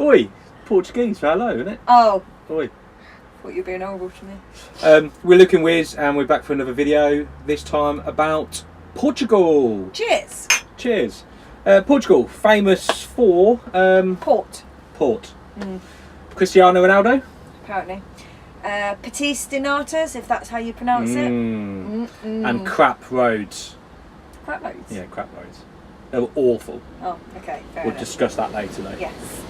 Oi, Portuguese for hello, isn't it? Oh. Oi. Thought you were being horrible to me. We're Looking Whiz, and we're back for another video. This time about Portugal. Cheers. Cheers. Portugal, famous for Port. Cristiano Ronaldo. Apparently. Patis de natas, if that's how you pronounce it. And crap roads. Crap roads? Yeah, crap roads. They were awful. Oh, okay. Fair We'll enough. discuss that later though. Yes.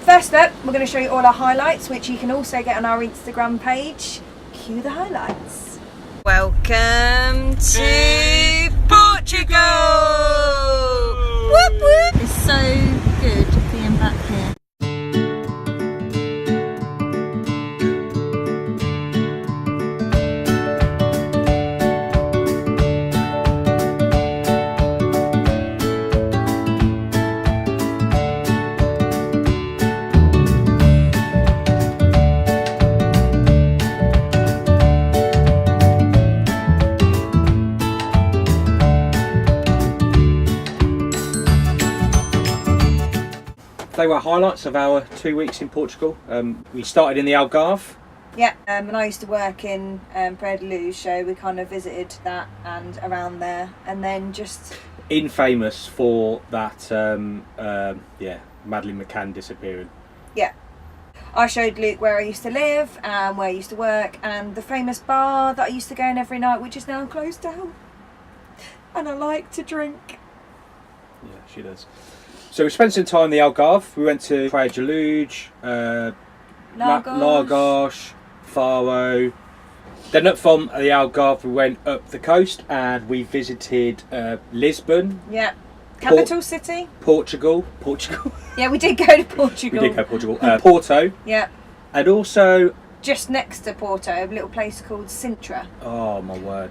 First up, we're going to show you all our highlights, which you can also get on our Instagram page. Cue the highlights. Welcome to Portugal! Whoop whoop! It's so good being back here. They were highlights of our 2 weeks in Portugal. We started in the Algarve. Yeah, and I used to work in Praia de Luz, so we kind of visited that and around there, and then just... Infamous for that, Madeleine McCann disappearing. Yeah. I showed Luke where I used to live and where I used to work and the famous bar that I used to go in every night, which is now closed down. And I like to drink. Yeah, she does. So we spent some time in the Algarve. We went to Praia de Luz, Lagos, Faro. Then up from the Algarve we went up the coast and we visited Lisbon. Yeah. Capital city. Portugal. Yeah, we did go to Portugal. We did go to Portugal. Porto. Yeah. And also... just next to Porto, a little place called Sintra. Oh, my word.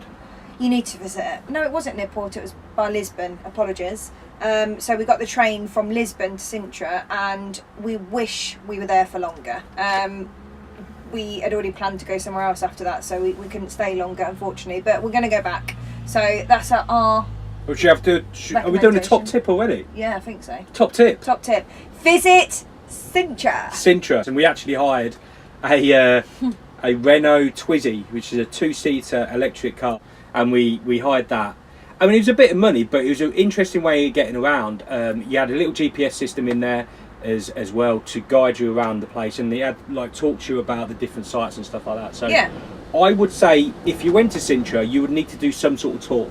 You need to visit it. No, it wasn't near Porto, it was by Lisbon. Apologies. So we got the train from Lisbon to Sintra and we wish we were there for longer. We had already planned to go somewhere else after that, so we couldn't stay longer, unfortunately. But we're going to go back. So that's our... Would you have to? Are we doing a top tip already? Yeah, I think so. Top tip. Top tip. Visit Sintra. Sintra, and we actually hired a Renault Twizy, which is a 2-seater electric car, and we hired that. I mean, it was a bit of money, but it was an interesting way of getting around. You had a little GPS system in there as well to guide you around the place, and they had talk to you about the different sites and stuff like that. So yeah. I would say if you went to Sintra, you would need to do some sort of tour.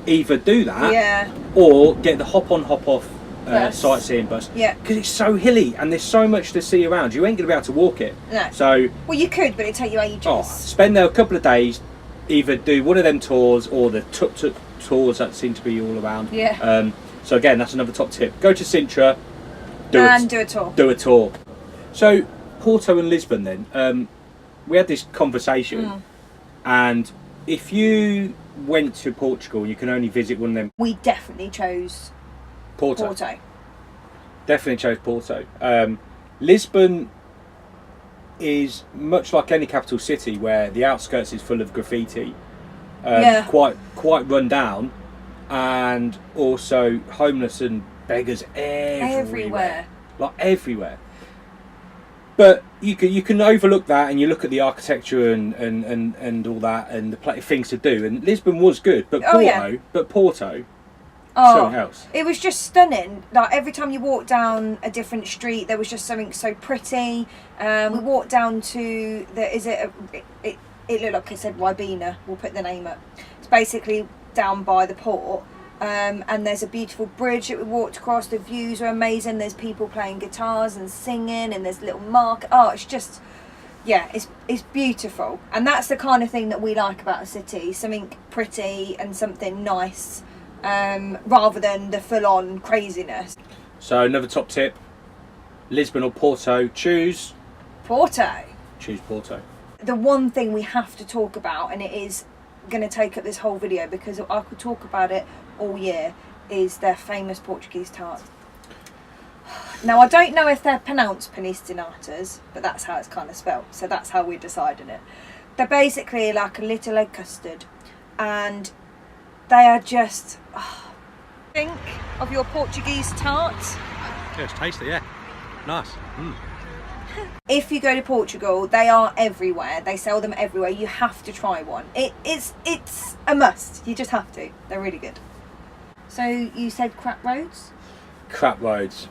Either do that, or get the hop-on, hop-off sightseeing bus. Yeah. Because it's so hilly and there's so much to see around. You ain't going to be able to walk it. No. So. Well, you could, but it'd take you ages. Oh, spend there a couple of days. Either do one of them tours or the tuk-tuk tours that seem to be all around. Yeah. So again, that's another top tip. Go to Sintra. Do a tour. Do a tour. So Porto and Lisbon then. We had this conversation, and if you went to Portugal, you can only visit one of them. We definitely chose Porto. Definitely chose Porto. Lisbon is much like any capital city where the outskirts is full of graffiti. Quite run down, and also homeless and beggars everywhere. Like everywhere. But you can overlook that, and you look at the architecture and all that, and the things to do. And Lisbon was good, but Porto, something else. It was just stunning. Like every time you walked down a different street, there was just something so pretty. We walked down to it looked like it said Ribena. We'll put the name up. It's basically down by the port. And there's a beautiful bridge that we walked across. The views are amazing. There's people playing guitars and singing, and there's little market. Oh, it's just, it's beautiful. And that's the kind of thing that we like about a city. Something pretty and something nice, rather than the full-on craziness. So another top tip, Lisbon or Porto, choose Porto. Choose Porto. The one thing we have to talk about, and it is going to take up this whole video because I could talk about it all year, is their famous Portuguese tart. Now I don't know if they're pronounced panistinatas, but that's how it's kind of spelt, so that's how we're deciding it. They're basically like a little egg custard, and they are just think of your Portuguese tart. Yeah, it's tasty, yeah. Nice. If you go to Portugal, they are everywhere. They sell them everywhere. You have to try one. It's a must. You just have to. They're really good. So you said crap roads? Crap roads.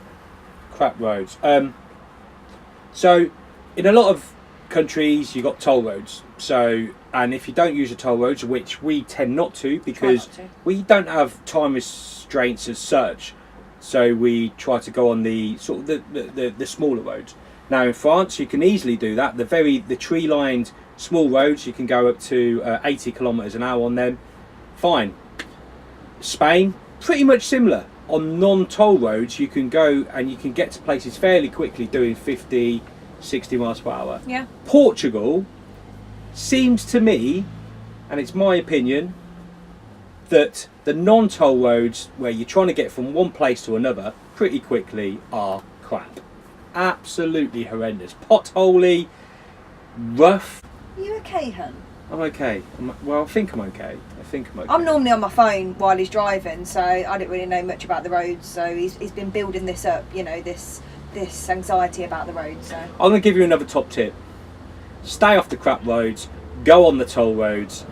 So in a lot of countries you've got toll roads. So, and if you don't use the toll roads, which we tend not to because we don't have time restraints as such, so we try to go on the sort of the smaller roads. Now in France you can easily do that. The tree lined small roads, you can go up to 80 kilometers an hour on them. Fine. Spain, pretty much similar. On non-toll roads you can go and you can get to places fairly quickly doing 50, 60 miles per hour. Yeah. Portugal seems to me, and it's my opinion, that the non-toll roads where you're trying to get from one place to another pretty quickly are crap. Absolutely horrendous. Potholey, rough. Are you okay, hun? I'm okay. I think I'm okay. I'm normally on my phone while he's driving, so I don't really know much about the roads. So he's been building this up, you know, this anxiety about the roads. So I'm going to give you another top tip. Stay off the crap roads. Go on the toll roads.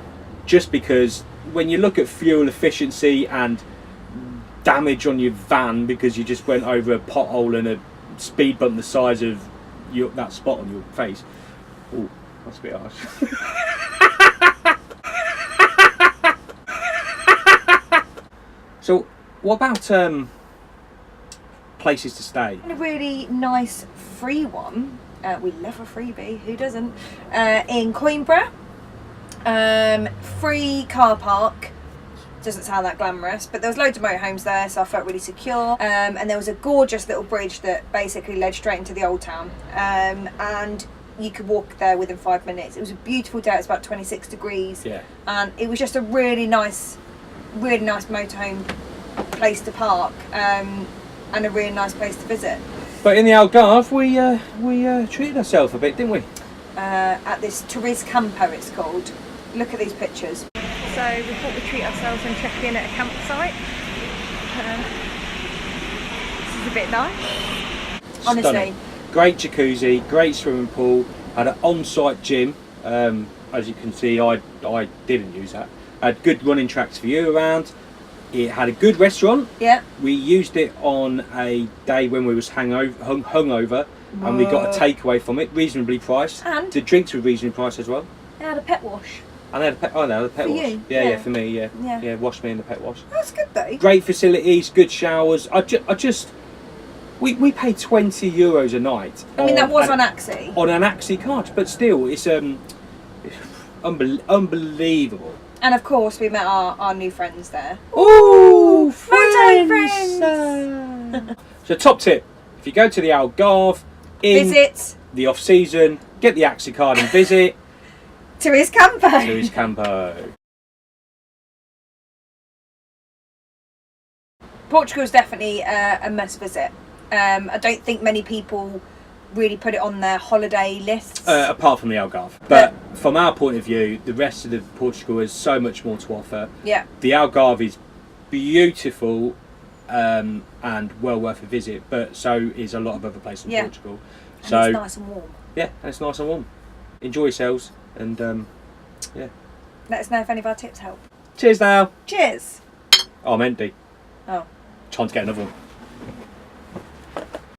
Just because when you look at fuel efficiency and damage on your van because you just went over a pothole and a speed bump the size of that spot on your face. Oh, that's a bit harsh. So, what about places to stay? a really nice free one. We love a freebie. Who doesn't? In Coimbra, free car park. Doesn't sound that glamorous, but there was loads of motorhomes there, so I felt really secure. And there was a gorgeous little bridge that basically led straight into the old town. And you could walk there within 5 minutes. It was a beautiful day. It was about 26 degrees. Yeah. And it was just a really nice motorhome place to park, and a really nice place to visit. But in the Algarve, we treated ourselves a bit, didn't we? At this Torres Campo, it's called. Look at these pictures. So we thought we'd treat ourselves and check in at a campsite. This is a bit nice. Honestly. Stunning. Great jacuzzi, great swimming pool, had an on-site gym. As you can see, I didn't use that. Had good running tracks for you around. It had a good restaurant. Yeah. We used it on a day when we was hungover, and we got a takeaway from it, reasonably priced. And the drinks were reasonably priced as well. it had a pet wash. And they had a pet. Oh, they had a pet For wash. you? Yeah, Yeah. for me. Yeah. Yeah. Wash me in the pet wash. That's good though. Great facilities, good showers. We paid €20 a night. I mean, that was on Axie. On an Axie card, but still, it's unbelievable. And of course, we met our new friends there. Ooh, friends! So, top tip: if you go to the Algarve in Visit the off season, get the Axie card and visit Torres Campo. Torres Campo. Portugal's definitely a must visit. I don't think many people really put it on their holiday lists. Apart from the Algarve. But from our point of view, the rest of Portugal has so much more to offer. Yeah. The Algarve is beautiful and well worth a visit, but so is a lot of other places in Portugal. And So it's nice and warm. yeah, and it's nice and warm. Enjoy yourselves, and yeah. Let us know if any of our tips help. Cheers now. Cheers. Oh, I'm empty. Oh. Trying to get another one.